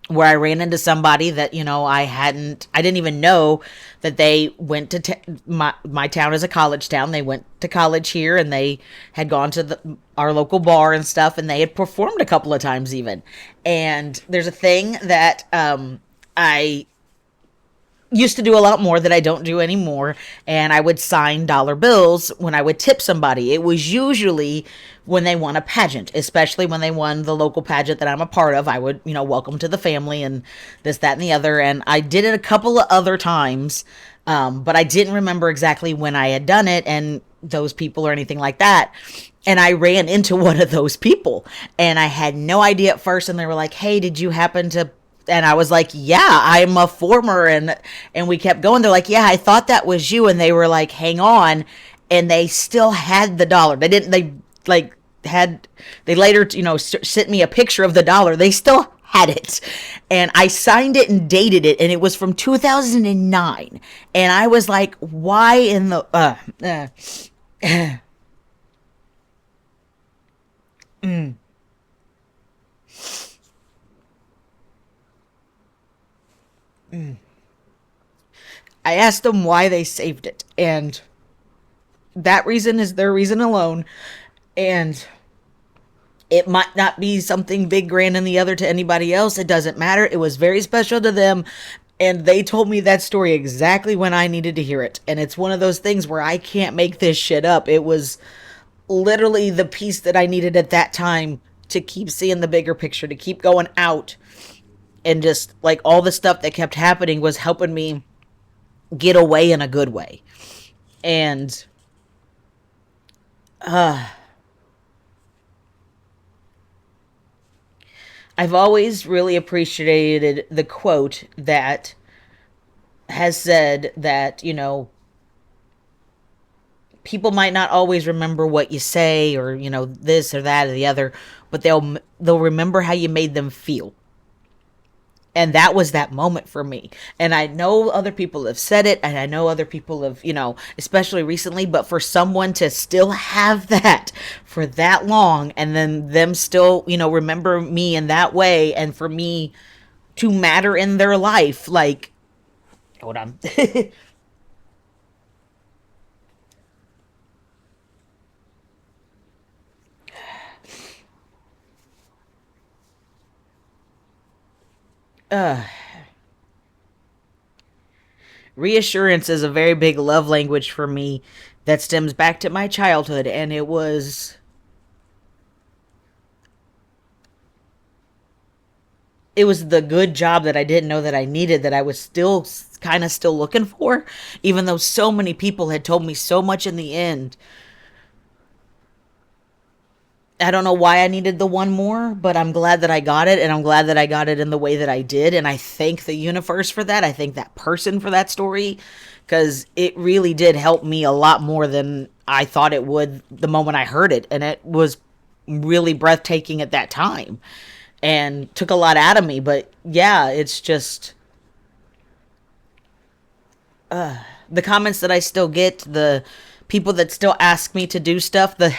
where I ran into somebody that, I didn't even know that they went to my town is a college town. They went to college here and they had gone to our local bar and stuff, and they had performed a couple of times even. And there's a thing that I used to do a lot more that I don't do anymore, and I would sign dollar bills when I would tip somebody. It was usually when they won a pageant, especially when they won the local pageant that I'm a part of. I would, welcome to the family and this, that, and the other. And I did it a couple of other times, but I didn't remember exactly when I had done it and those people or anything like that. And I ran into one of those people, and I had no idea at first. And they were like, "Hey, did you happen to?" And I was like, yeah, I'm a former. And we kept going. They're like, yeah, I thought that was you. And they were like, hang on. And they still had the dollar. They later, sent me a picture of the dollar. They still had it. And I signed it and dated it. And it was from 2009. And I was like, why in the, mm. I asked them why they saved it, and that reason is their reason alone. And it might not be something big, grand, and the other to anybody else. It doesn't matter. It was very special to them, and they told me that story exactly when I needed to hear it. And it's one of those things where I can't make this shit up. It was literally the piece that I needed at that time to keep seeing the bigger picture, to keep going out and just like all the stuff that kept happening was helping me get away in a good way. And I've always really appreciated the quote that has said that, people might not always remember what you say, or, this or that or the other, but they'll remember how you made them feel. And that was that moment for me. And I know other people have said it, and I know other people have, especially recently, but for someone to still have that for that long, and then them still, remember me in that way, and for me to matter in their life, like, hold on. Reassurance is a very big love language for me that stems back to my childhood, and it was the good job that I didn't know that I needed, that I was still kind of still looking for, even though so many people had told me so much in the end. I don't know why I needed the one more, but I'm glad that I got it, and I'm glad that I got it in the way that I did, and I thank the universe for that. I thank that person for that story, because it really did help me a lot more than I thought it would the moment I heard it, and it was really breathtaking at that time, and took a lot out of me. But yeah, it's just the comments that I still get, the people that still ask me to do stuff. The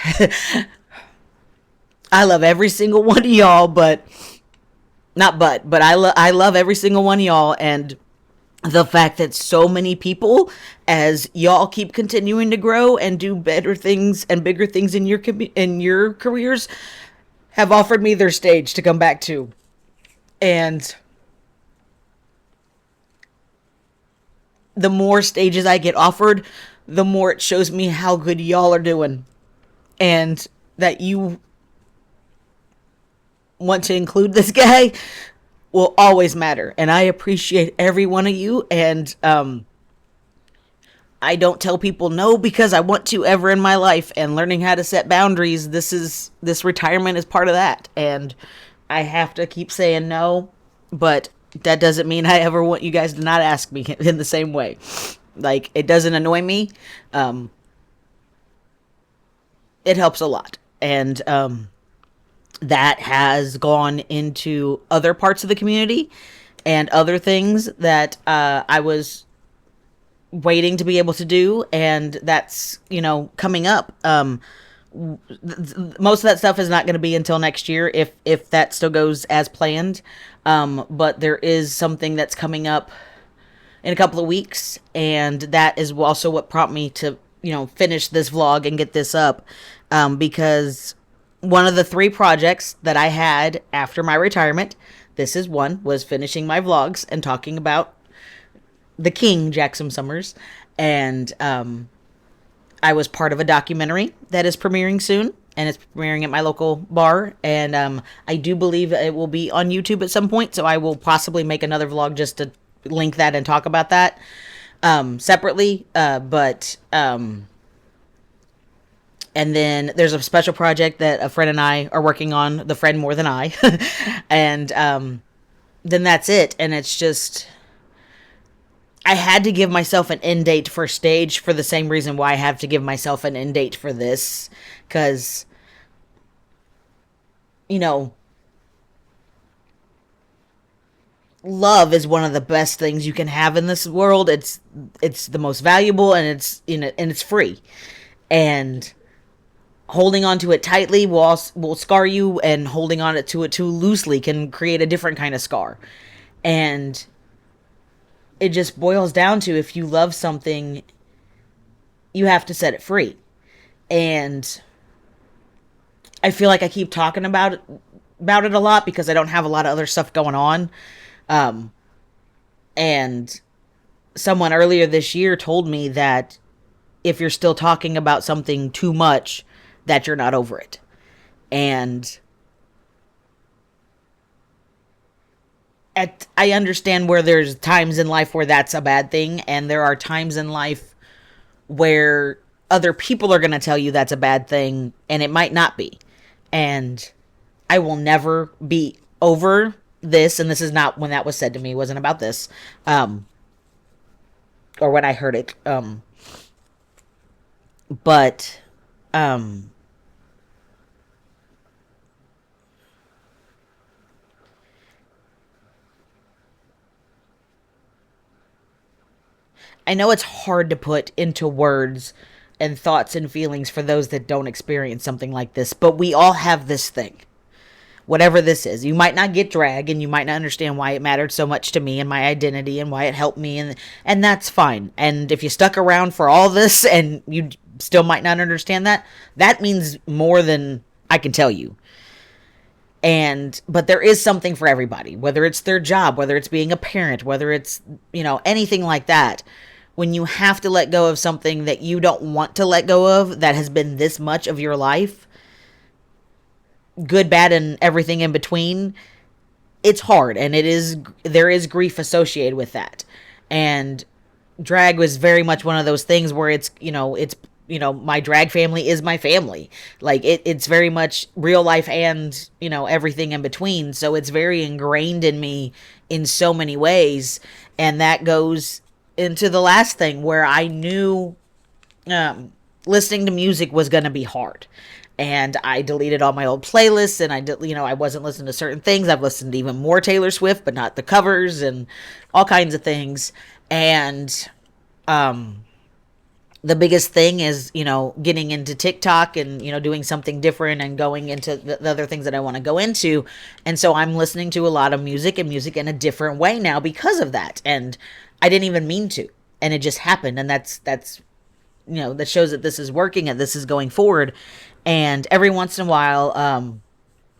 I love every single one of y'all, but not but I love every single one of y'all, and the fact that so many people, as y'all keep continuing to grow and do better things and bigger things in your careers, have offered me their stage to come back to. And the more stages I get offered, the more it shows me how good y'all are doing, and that you want to include this guy will always matter. And I appreciate every one of you. And I don't tell people no because I want to ever in my life. And learning how to set boundaries, this retirement is part of that. And I have to keep saying no, but that doesn't mean I ever want you guys to not ask me in the same way. Like, it doesn't annoy me. It helps a lot. And that has gone into other parts of the community and other things that I was waiting to be able to do, and that's coming up. Most of that stuff is not going to be until next year, if that still goes as planned. But there is something that's coming up in a couple of weeks, and that is also what prompted me to finish this vlog and get this up, because one of the 3 projects that I had after my retirement, this is one, was finishing my vlogs and talking about the King, Jaxom Summers. And I was part of a documentary that is premiering soon, and it's premiering at my local bar. And I do believe it will be on YouTube at some point, so I will possibly make another vlog just to link that and talk about that separately. But and then there's a special project that a friend and I are working on, the friend more than I. And then that's it. And it's just, I had to give myself an end date for stage for the same reason why I have to give myself an end date for this. Because, love is one of the best things you can have in this world. It's the most valuable, and it's free. And holding on to it tightly will scar you, and holding on to it too loosely can create a different kind of scar. And it just boils down to, if you love something, you have to set it free. And I feel like I keep talking about it a lot because I don't have a lot of other stuff going on. And someone earlier this year told me that if you're still talking about something too much, that you're not over it. And I understand where there's times in life where that's a bad thing, and there are times in life where other people are going to tell you that's a bad thing, and it might not be. And I will never be over this, and this is not when that was said to me, it wasn't about this, um, or when I heard it. But um, I know it's hard to put into words and thoughts and feelings for those that don't experience something like this, but we all have this thing. Whatever this is, you might not get drag and you might not understand why it mattered so much to me and my identity and why it helped me, and that's fine. And if you stuck around for all this and you still might not understand that, that means more than I can tell you. And but there is something for everybody, whether it's their job, whether it's being a parent, whether it's, anything like that. When you have to let go of something that you don't want to let go of, that has been this much of your life, good, bad, and everything in between, it's hard, and there is grief associated with that. And drag was very much one of those things where my drag family is my family. Like it's very much real life and everything in between. So it's very ingrained in me in so many ways, and that goes into the last thing where I knew listening to music was going to be hard. And I deleted all my old playlists, and I wasn't listening to certain things. I've listened to even more Taylor Swift, but not the covers and all kinds of things. And the biggest thing is, getting into TikTok and, doing something different and going into the other things that I want to go into. And so I'm listening to a lot of music and music in a different way now because of that. And I didn't even mean to. And it just happened. And that's that shows that this is working and this is going forward. And every once in a while,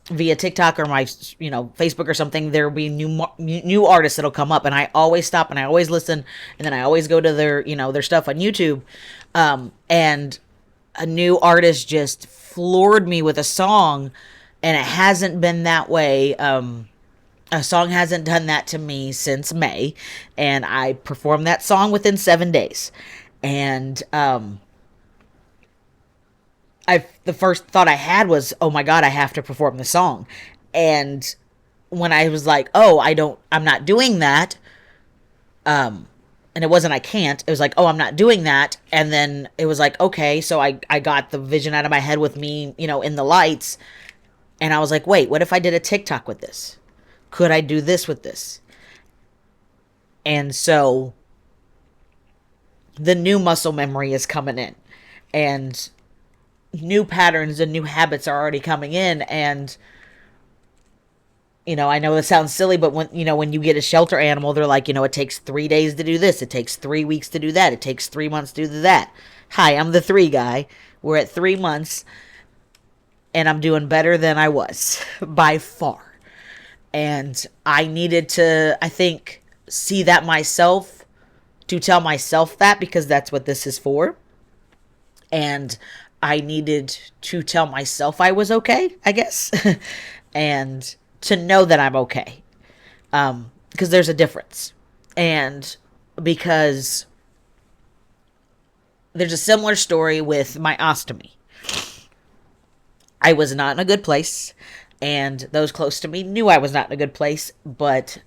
via TikTok or my, Facebook or something, there'll be new artists that'll come up, and I always stop and I always listen, and then I always go to their stuff on YouTube, and a new artist just floored me with a song, and it hasn't been that way. A song hasn't done that to me since May, and I performed that song within 7 days, and the first thought I had was, oh my God, I have to perform the song. And when I was like, oh, I'm not doing that. And it wasn't, I can't, it was like, oh, I'm not doing that. And then it was like, okay. So I got the vision out of my head with me, in the lights. And I was like, wait, what if I did a TikTok with this? Could I do this with this? And so the new muscle memory is coming in, and new patterns and new habits are already coming in. And I know this sounds silly, but when you get a shelter animal, they're like, it takes 3 days to do this, it takes 3 weeks to do that, it takes 3 months to do that. Hi, I'm the 3 guy. We're at 3 months, and I'm doing better than I was by far. And I needed to, I think, see that myself, to tell myself that, because that's what this is for. And I needed to tell myself I was okay, I guess, and to know that I'm okay, because there's a difference, and because there's a similar story with my ostomy. I was not in a good place, and those close to me knew I was not in a good place, but,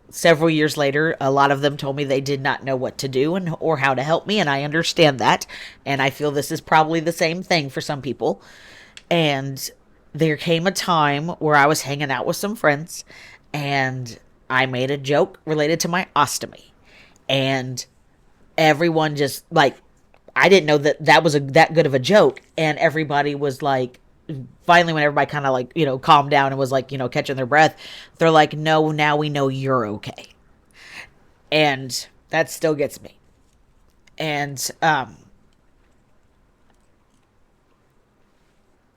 several years later, a lot of them told me they did not know what to do or how to help me, and I understand that, and I feel this is probably the same thing for some people. And there came a time where I was hanging out with some friends, and I made a joke related to my ostomy, and everyone just, like, I didn't know that was that good of a joke, and everybody was like, finally, when everybody kind of like, calmed down and was like, catching their breath, they're like, no, now we know you're okay. And that still gets me. And it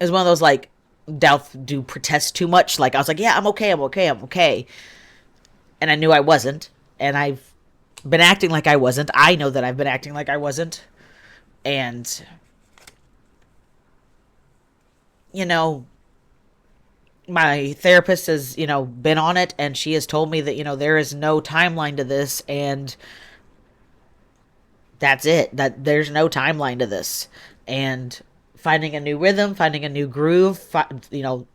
was one of those, like, doubt do protest too much. Like, I was like, yeah, I'm okay, I'm okay, I'm okay. And I knew I wasn't. And I've been acting like I wasn't. I know that I've been acting like I wasn't. And my therapist has, been on it, and she has told me that, there is no timeline to this, and that's it. That there's no timeline to this. And finding a new rhythm, finding a new groove,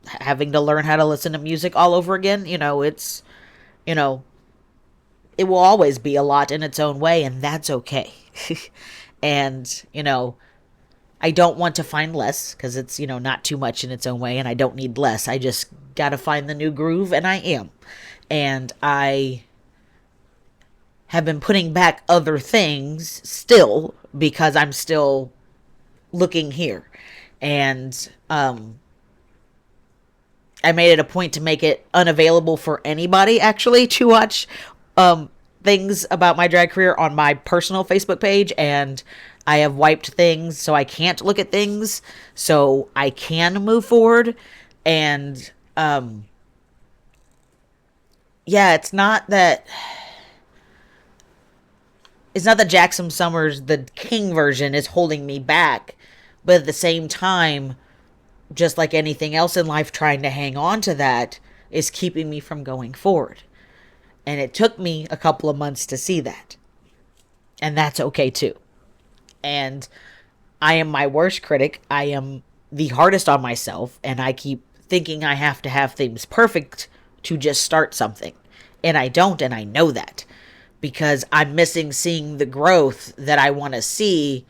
having to learn how to listen to music all over again, you know, it will always be a lot in its own way, and that's okay. And, I don't want to find less because it's, not too much in its own way, and I don't need less. I just got to find the new groove, and I am. And I have been putting back other things still because I'm still looking here. And I made it a point to make it unavailable for anybody actually to watch things about my drag career on my personal Facebook page, and I have wiped things so I can't look at things so I can move forward. And yeah, it's not that Jaxom Summers, the King version, is holding me back, but at the same time, just like anything else in life, trying to hang on to that is keeping me from going forward. And it took me a couple of months to see that. And that's okay too. And I am my worst critic. I am the hardest on myself. And I keep thinking I have to have things perfect to just start something. And I don't. And I know that. Because I'm missing seeing the growth that I want to see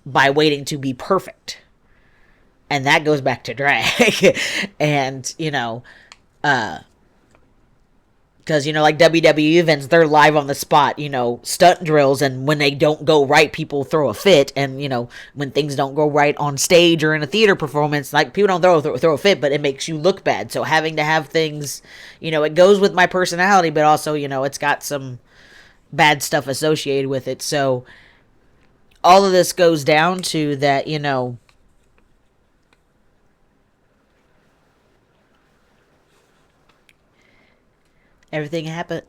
by waiting to be perfect. And that goes back to drag. And, because, like WWE events, they're live on the spot, stunt drills. And when they don't go right, people throw a fit. And, when things don't go right on stage or in a theater performance, like, people don't throw a fit, but it makes you look bad. So having to have things, it goes with my personality, but also, it's got some bad stuff associated with it. So all of this goes down to that,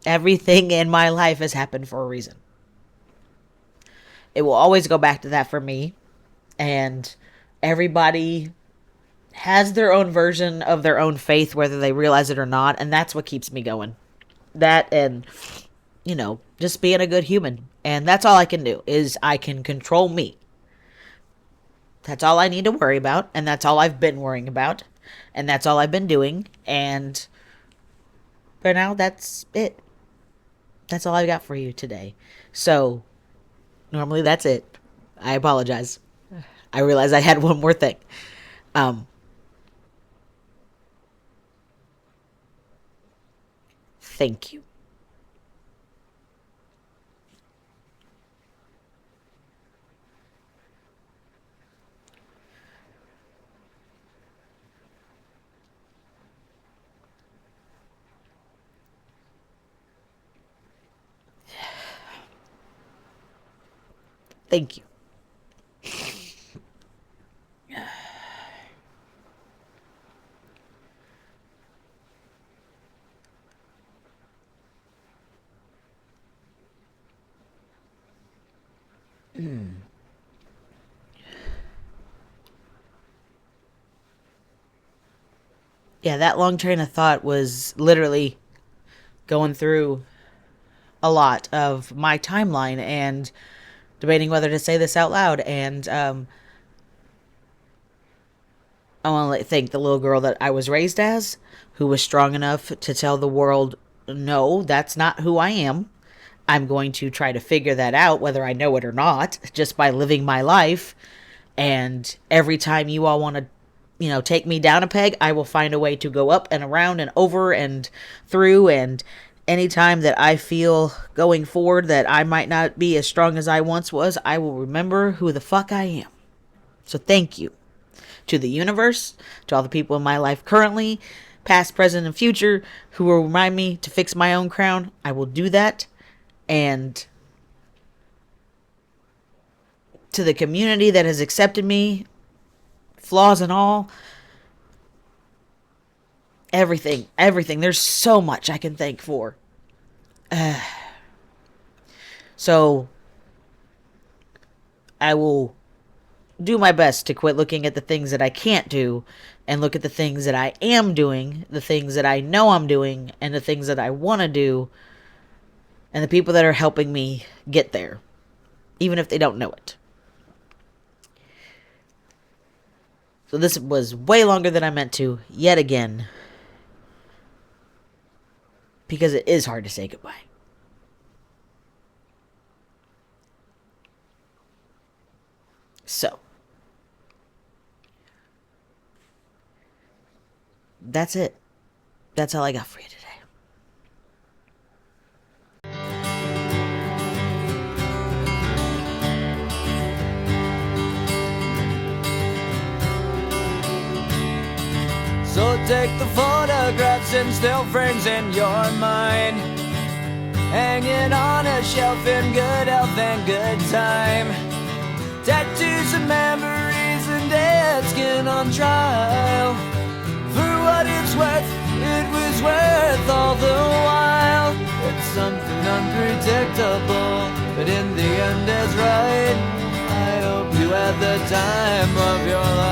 everything in my life has happened for a reason. It will always go back to that for me. And everybody has their own version of their own faith, whether they realize it or not. And that's what keeps me going. That and, just being a good human. And that's all I can do is I can control me. That's all I need to worry about. And that's all I've been worrying about. And that's all I've been doing. And for now, that's it. That's all I've got for you today. So, normally that's it. I apologize. I realized I had one more thing. Um, Thank you. Thank you. Yeah, that long train of thought was literally going through a lot of my timeline and debating whether to say this out loud. And I want to thank the little girl that I was raised as, who was strong enough to tell the world, no, that's not who I am. I'm going to try to figure that out, whether I know it or not, just by living my life. And every time you all want to, take me down a peg, I will find a way to go up and around and over and through. And anytime that I feel going forward that I might not be as strong as I once was, I will remember who the fuck I am. So thank you to the universe, to all the people in my life currently, past, present, and future, who will remind me to fix my own crown. I will do that. And to the community that has accepted me, flaws and all, everything. There's so much I can thank for. So I will do my best to quit looking at the things that I can't do and look at the things that I am doing, the things that I know I'm doing, and the things that I want to do, and the people that are helping me get there, even if they don't know it. So this was way longer than I meant to, yet again, because it is hard to say goodbye. So, that's it. That's all I got for you today. So take the photographs and still frames in your mind, hanging on a shelf in good health and good time. Tattoos and memories and dead skin on trial. For what it's worth, it was worth all the while. It's something unpredictable, but in the end is right. I hope you had the time of your life.